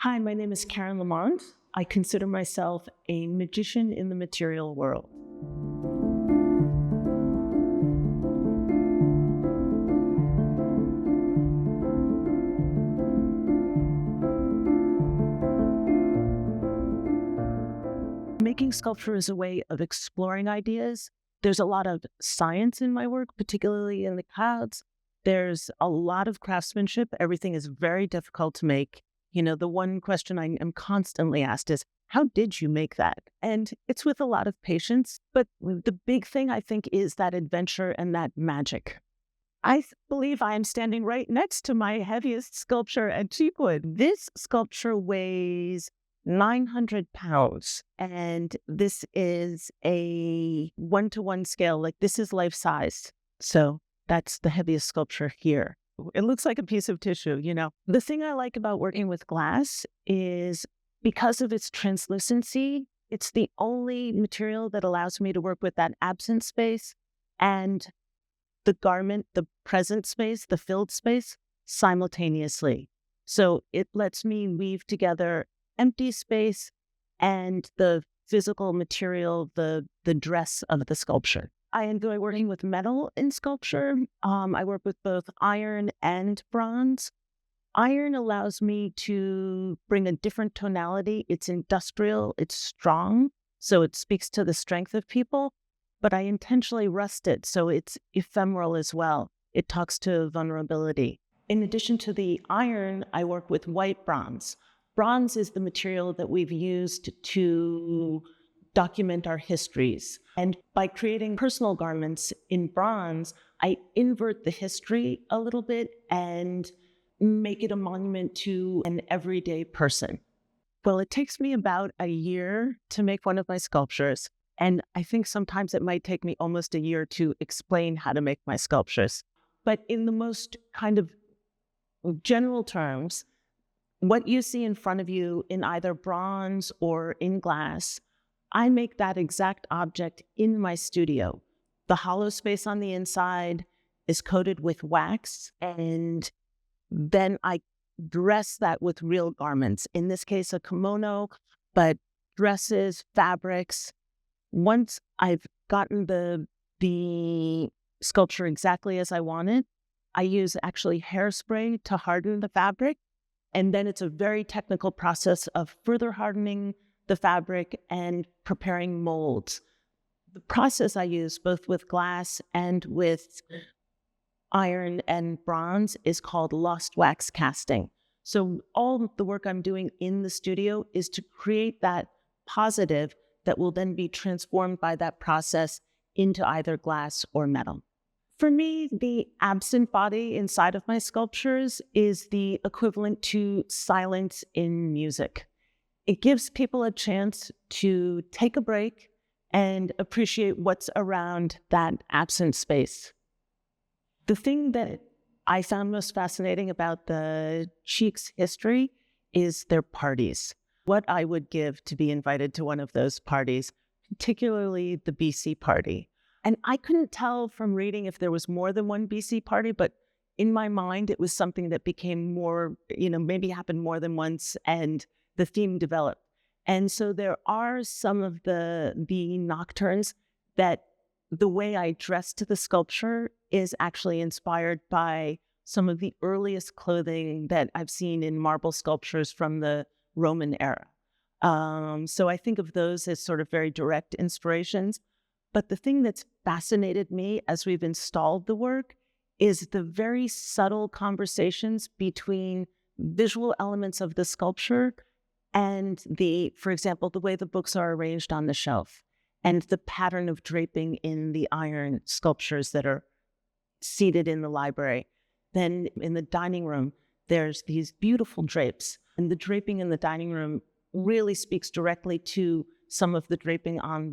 Hi, my name is Karen LaMonte. I consider myself a magician in the material world. Making sculpture is a way of exploring ideas. There's a lot of science in my work, particularly in the clouds. There's a lot of craftsmanship. Everything is very difficult to make. The one question I am constantly asked is, how did you make that? And it's with a lot of patience. But the big thing, I think, is that adventure and that magic. I believe I am standing right next to my heaviest sculpture at Cheekwood. This sculpture weighs 900 pounds. And this is a 1-to-1 scale. Like, this is life-sized. So that's the heaviest sculpture here. It looks like a piece of tissue, The thing I like about working with glass is because of its translucency, it's the only material that allows me to work with that absent space and the garment, the present space, the filled space simultaneously. So it lets me weave together empty space and the physical material, the dress of the sculpture. I enjoy working with metal in sculpture. I work with both iron and bronze. Iron allows me to bring a different tonality. It's industrial, it's strong, so it speaks to the strength of people, but I intentionally rust it, so it's ephemeral as well. It talks to vulnerability. In addition to the iron, I work with white bronze. Bronze is the material that we've used to document our histories. And by creating personal garments in bronze, I invert the history a little bit and make it a monument to an everyday person. Well, it takes me about a year to make one of my sculptures. And I think sometimes it might take me almost a year to explain how to make my sculptures. But in the most kind of general terms, what you see in front of you in either bronze or in glass, I make that exact object in my studio. The hollow space on the inside is coated with wax, and then I dress that with real garments. In this case, a kimono, but dresses, fabrics. Once I've gotten the sculpture exactly as I want it, I use actually hairspray to harden the fabric. And then it's a very technical process of further hardening the fabric and preparing molds. The process I use both with glass and with iron and bronze is called lost wax casting. So all of the work I'm doing in the studio is to create that positive that will then be transformed by that process into either glass or metal. For me, the absent body inside of my sculptures is the equivalent to silence in music. It gives people a chance to take a break and appreciate what's around that absent space. The thing that I found most fascinating about the Cheeks history is their parties. What I would give to be invited to one of those parties, particularly the BC party. And I couldn't tell from reading if there was more than one BC party, but in my mind, it was something that became more, maybe happened more than once, and the theme developed. And so there are some of the Nocturnes that the way I dressed the sculpture is actually inspired by some of the earliest clothing that I've seen in marble sculptures from the Roman era. So I think of those as sort of very direct inspirations. But the thing that's fascinated me as we've installed the work is the very subtle conversations between visual elements of the sculpture and for example, the way the books are arranged on the shelf and the pattern of draping in the iron sculptures that are seated in the library. Then in the dining room, there's these beautiful drapes, and the draping in the dining room really speaks directly to some of the draping on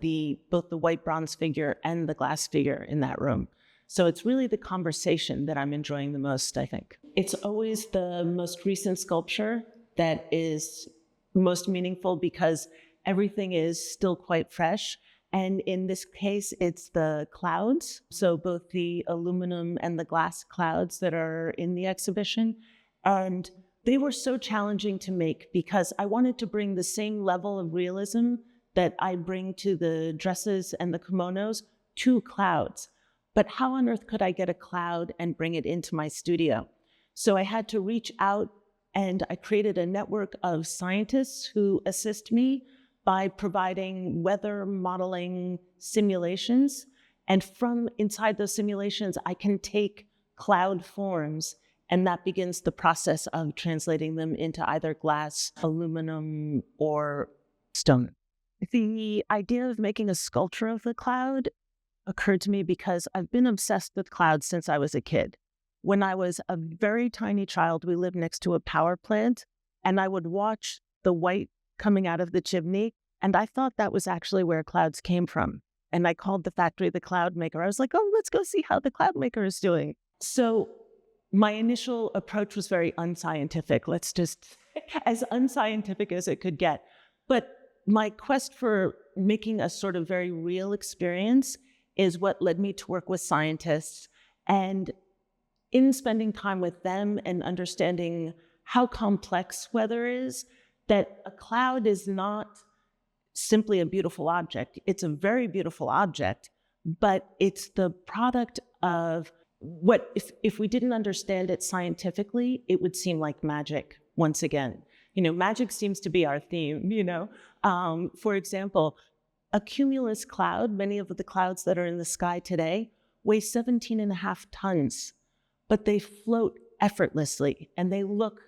both the white bronze figure and the glass figure in that room. So it's really the conversation that I'm enjoying the most, I think. It's always the most recent sculpture that is most meaningful because everything is still quite fresh. And in this case, it's the clouds. So both the aluminum and the glass clouds that are in the exhibition. And They were so challenging to make because I wanted to bring the same level of realism that I bring to the dresses and the kimonos to clouds. But how on earth could I get a cloud and bring it into my studio? So I had to reach out, and I created a network of scientists who assist me by providing weather modeling simulations. And from inside those simulations, I can take cloud forms, and that begins the process of translating them into either glass, aluminum, or stone. The idea of making a sculpture of the cloud occurred to me because I've been obsessed with clouds since I was a kid. When I was a very tiny child, we lived next to a power plant, and I would watch the white coming out of the chimney, and I thought that was actually where clouds came from. And I called the factory the cloud maker. I was like, oh, let's go see how the cloud maker is doing. So my initial approach was very unscientific. Let's just, as unscientific as it could get. But my quest for making a sort of very real experience is what led me to work with scientists. And in spending time with them and understanding how complex weather is, that a cloud is not simply a beautiful object. It's a very beautiful object, but it's the product of what, if we didn't understand it scientifically, it would seem like magic once again. Magic seems to be our theme, For example, a cumulus cloud, many of the clouds that are in the sky today, weigh 17.5 tons, but they float effortlessly and they look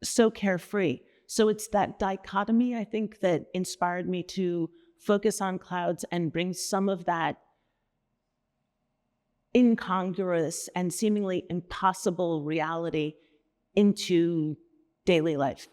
so carefree. So it's that dichotomy, I think, that inspired me to focus on clouds and bring some of that incongruous and seemingly impossible reality into daily life.